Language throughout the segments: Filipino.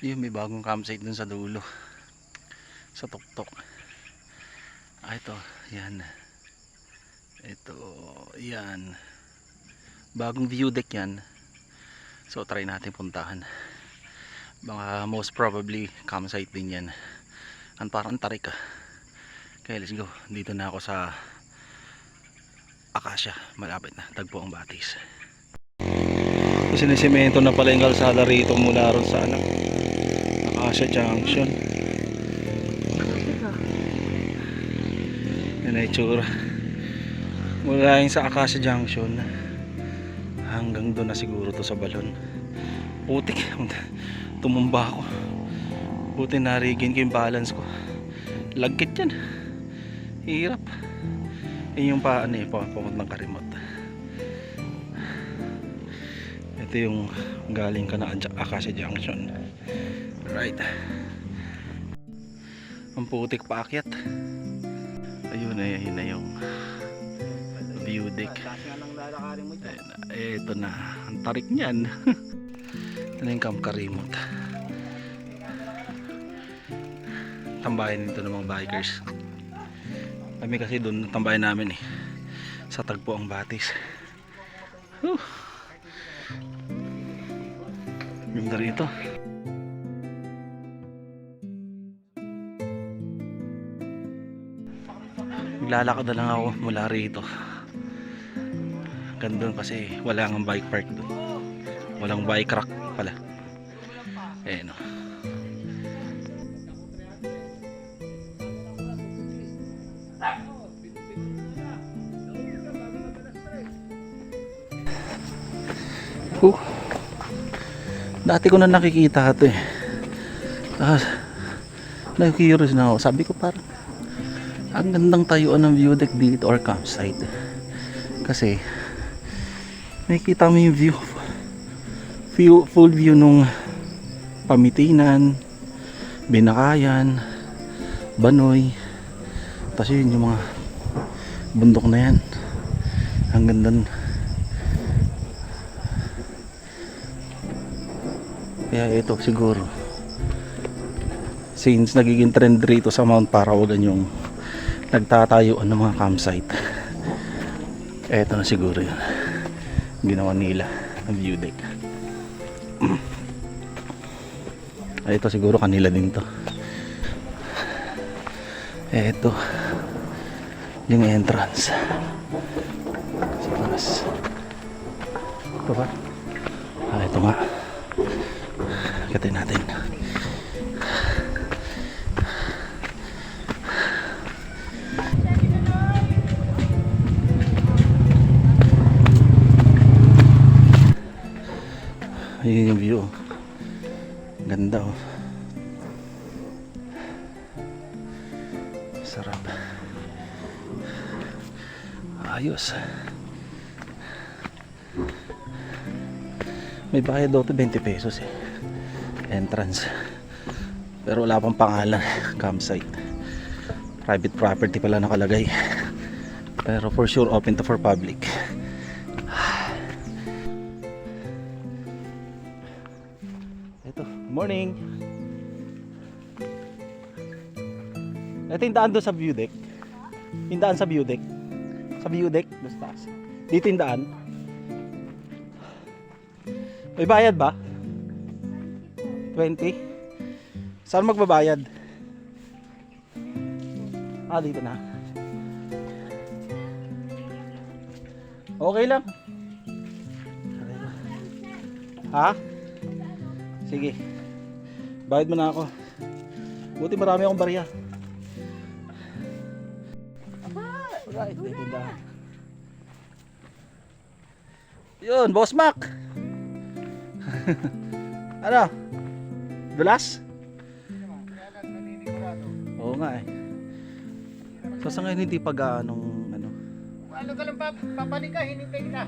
Yun, may bagong campsite dun sa dulo, sa tuktok. Ito, yan. Ito, yan. Bagong view deck yan. So try natin puntahan. Baka most probably campsite din yan. Parang tarik ah. Okay, let's go. Dito na ako sa Acacia. Malapit na, tagpo ang Batis. Sinisemento na pala yung kalsada rito mula ron sa Acacia Junction. Yan ay tsura. Mula yung sa Acacia Junction hanggang doon na siguro to sa Balon. Putik, tumumba ako. Buti na-regain ko yung balance ko. Lagkit yan. Hirap. Yun yung pamuntang Karimot. Ito yung galing ka na Acacia Junction. Right. Ang putik paakyat. Ayun na yung view deck. Ito na. Ang tarik niyan. Ito na yung Camp Karimot. Tambayan dito ng mga bikers. Kami kasi doon tambayan namin sa tagpo ang Batis. Ganda rito. Naglalakad na lang ako mula rito. Ganda kasi wala ang bike park doon. Walang bike rack pala. No. Dati ko na nakikita ito na-curious na ako. Sabi ko parang ang gandang tayuan ng view deck dito or campsite. Kasi nakikita mo yung full view nung Pamitinan, Binakayan, Banoy. Tapos yun yung mga bundok na yan. Ang ganda. Kaya ito siguro, since nagiging trend rito sa Mount Parawagan yung nagtatayuan ng mga campsite, eto na siguro yun ginawa nila ng view deck. Ito siguro kanila din to. Eto yung entrance sa taas. Ito ba? Ito nga. Katin natin. Ayun yung view. Ganda oh. Sarap. Ayos. May bayad daw to 20 pesos entrance. Pero wala pang pangalan. Campsite. Private property pala nakalagay. Pero for sure open to for public. Ito, morning. Ito yung daan doon sa view deck. Yung daan sa view deck. Sa view deck, basta. Dito yung daan. May bayad ba? 20? Saan magbabayad? Dito na. Okay lang. Ha? Sige. Bayad mo na ako. Buti marami akong barya. Alright, dito na. Yun, Boss Mac. Ano? Dulas? Oo nga So sa ngayon hindi pag-anong Ano ka lang papanik ka, hinintay na.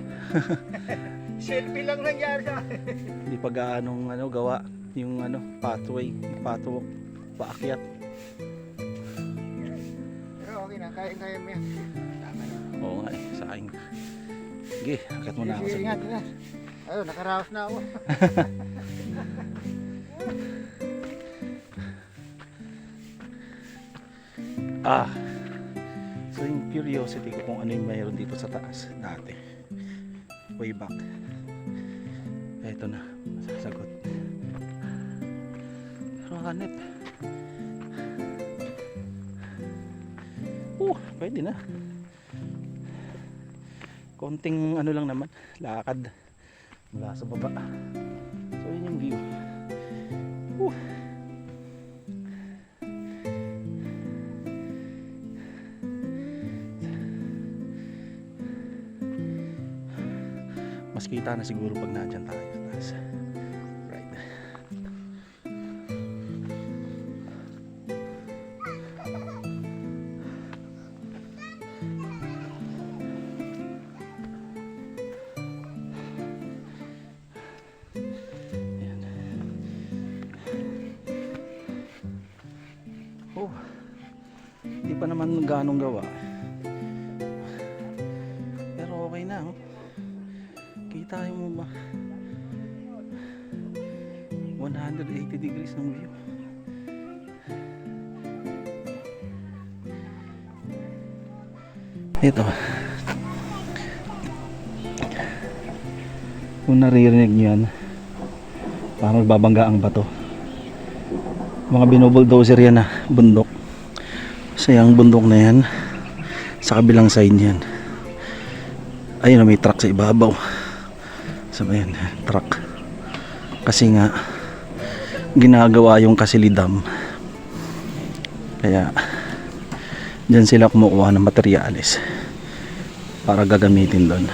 Selfie lang nangyari sa akin. Hindi pag-anong gawa yung pathway, patwalk, paakyat. Pero okay na, kaya mo yan. Tama na. Oo nga sa akin. Sige, akit mo na ako sa ingat na. Ayun, nakaraos na ako. Ah, so yung curiosity ko kung ano yung mayroon dito sa taas dati. Way back. Eto na, sasagot. Pero hanip. Pwede na. Konting ano lang naman, lakad mula sa baba. So yun yung view. Mas kita na siguro pag nandyan tayo sa taas. Right. Ayan. Hindi pa naman ganong gawa. Pero okay na, oh. Kita mo ba 180 degrees ng view. Ito, kung naririnig nyo yan, parang magbabangga ang bato. Mga binubuldozer yan na bundok. So yung bundok na yan, sa kabilang side yan, ayun na, may truck sa ibabaw. Sabi yan, truck. Kasi nga ginagawa yung Kasili Dam. Kaya diyan sila kumukuha ng materyales para gagamitin doon.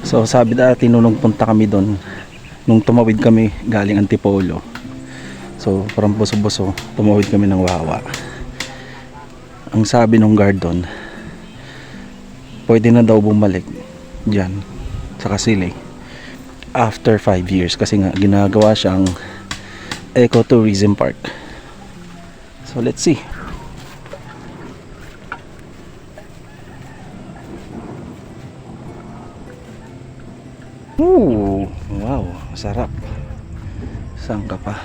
So sabi dati nung punta kami doon, nung tumawid kami galing Antipolo. So parang buso-buso, tumawid kami ng Wawa. Ang sabi nung guard doon, pwede na daw bumalik diyan sa Kasili after 5 years kasi nga ginagawa siyang ecotourism park. So let's see. Ooh, wow, masarap. Saan ka pa?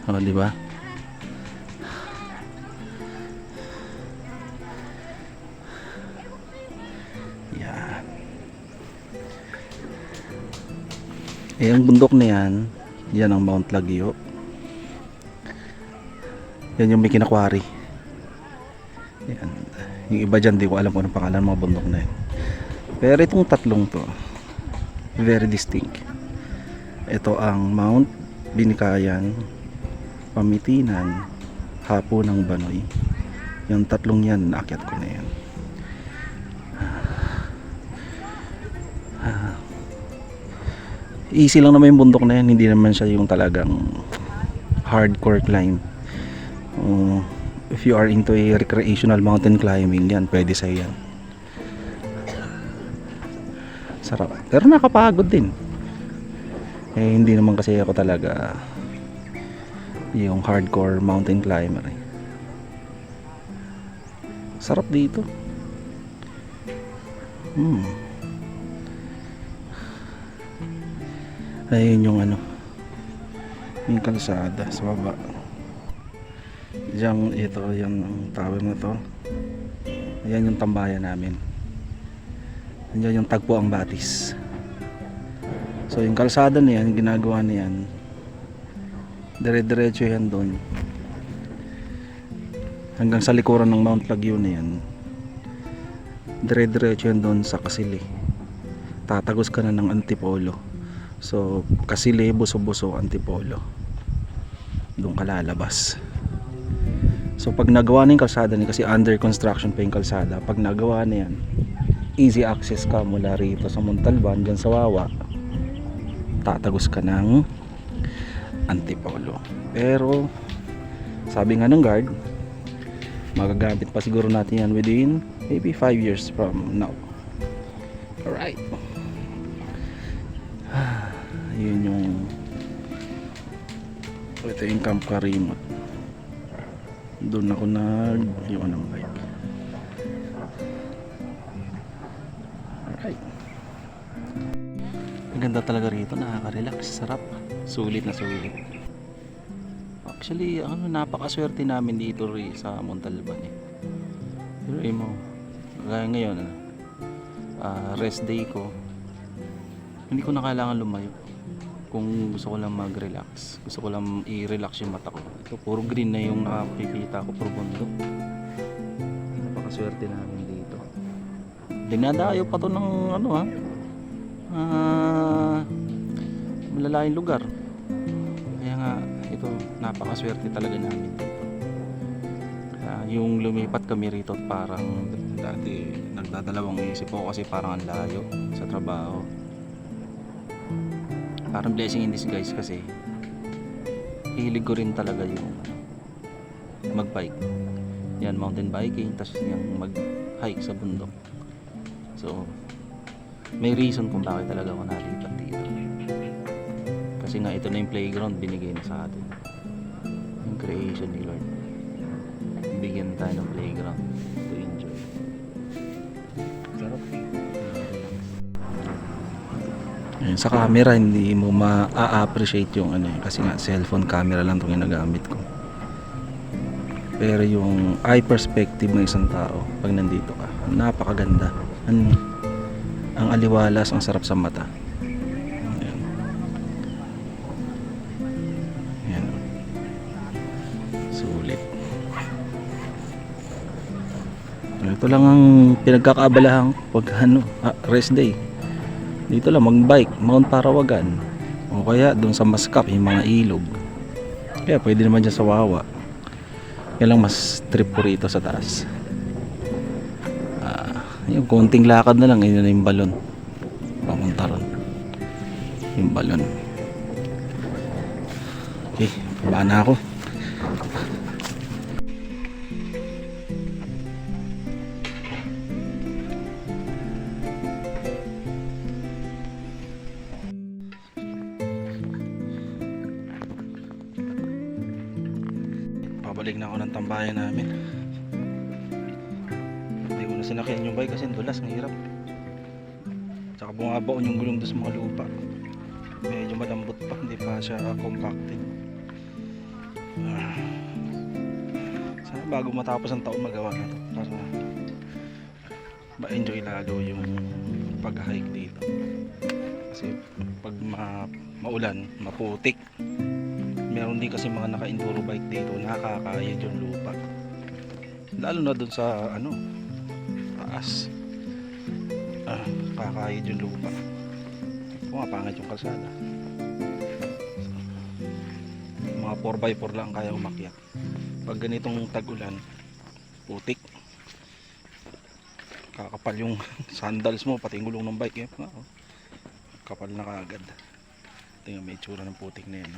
Oh, di ba? Eh, ang bundok na yan, yan ang Mount Lagyo. Yan yung may kinakwari. Yan. Yung iba dyan, di ko alam kung anong pangalan ng mga bundok na yan. Pero itong tatlong to, very distinct. Ito ang Mount Binikayan, Pamitinan, Hapo ng Banoy. Yung tatlong yan, naakyat ko na yan. Easy lang naman yung bundok na yan, hindi naman siya yung talagang hardcore climb. If you are into a recreational mountain climbing, yan, pwede sa'yo yan. Sarap, pero nakapagod din. Eh hindi naman kasi ako talaga yung hardcore mountain climber eh. Sarap dito. Ayun yung ano, yung kalsada sa baba. Diyan, ito, yung tower na to. Ayan yung tambayan namin. Diyan yung Tagpo ang Batis. So yung kalsada na yan, yung ginagawa na yan, dire-diretso yan doon hanggang sa likuran ng Mount Lagyo na yan. Dire-diretso yan doon sa Kasili. Tatagos ka na ng Antipolo. So Kasili, Buso-Buso, Antipolo, doon ka lalabas. So pag nagawa na yung kalsada niya, kasi under construction pa yung kalsada, pag nagawa na yan, easy access ka mula rito sa Montalban, dyan sa Wawa, tatagos ka ng Antipolo. Pero sabi nga ng guard, magagamit pa siguro natin yan within maybe 5 years from now. Alright, yun yung, ito yung Camp Karimot. Doon ako nag-iwan ng bike. Alright, ang ganda talaga rito, nakaka-relax, sarap, sulit na sulit. Actually, ano, napakaswerte namin dito rin sa Montalban eh. Pero mo, kaya ngayon, rest day ko, hindi ko na kailangan lumayo. Kung gusto ko lang mag-relax, gusto ko lang i-relax yung mata ko. Ito, puro green na yung nakikita ko, puro bundok. Napakaswerte namin dito. Dinadayo pa to ng ano malalayong lugar. Kaya nga, ito, napakaswerte talaga namin dito. Yung lumipat kami rito parang dati nagdadalawang isip ko kasi parang ang layo sa trabaho. Parang blessing in disguise kasi hilig ko rin talaga yung mag-bike. Yan, mountain biking, tapos yung mag-hike sa bundok. So, may reason kung bakit talaga ako nalipat dito. Kasi nga ito na yung playground binigay na sa atin. Yung creation ni Lord. Bigyan tayo ng playground to enjoy. Sarap. Ayun, sa camera hindi mo ma-appreciate yung ano kasi nga cellphone camera lang itong ginagamit ko. Pero yung eye perspective ng isang tao pag nandito ka, napakaganda. Ang aliwalas, ang sarap sa mata. Ayan. Ayan. Sulit. Ito lang ang pinagkakaabalahan pag rest day. Dito lang mag-bike, Mount Parawagan. O kaya doon sa Mascap, yung mga ilog. Kaya pwede naman dyan sa Wawa. Kaya lang mas trip ko rito sa taas. Yung konting lakad na lang, yun na yung balon. Papunta ron. Yung balon. Okay, baba na ako. Pabalik na ako ng tambayan namin. Hindi ko na sinakyan yung bike kasi dulas, ang hirap. Tsaka bumabaon yung gulong doon sa mga lupa. Medyo malambot pa, hindi pa siya compacted. Sana bago matapos ang taon magawa na to para ma-enjoy lalo yung pag-hike dito. Kasi pag maulan, maputik. Meron din kasi mga naka-enduro bike dito, nakakayod yung lupa. Lalo na dun sa taas. Kakayod yung lupa. Pumapangit yung kalsada. Mga 4x4 lang kaya umakyat. Pag ganitong tag-ulan, putik. Kakapal yung sandals mo, pati yung gulong ng bike. Kapal na kaagad. Tingnan, may tsura ng putik na yan.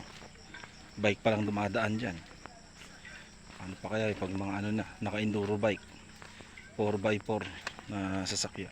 Bike pa lang dumadaan dyan. Ano pa kaya pag mga naka-enduro bike, 4x4 na sasakyan.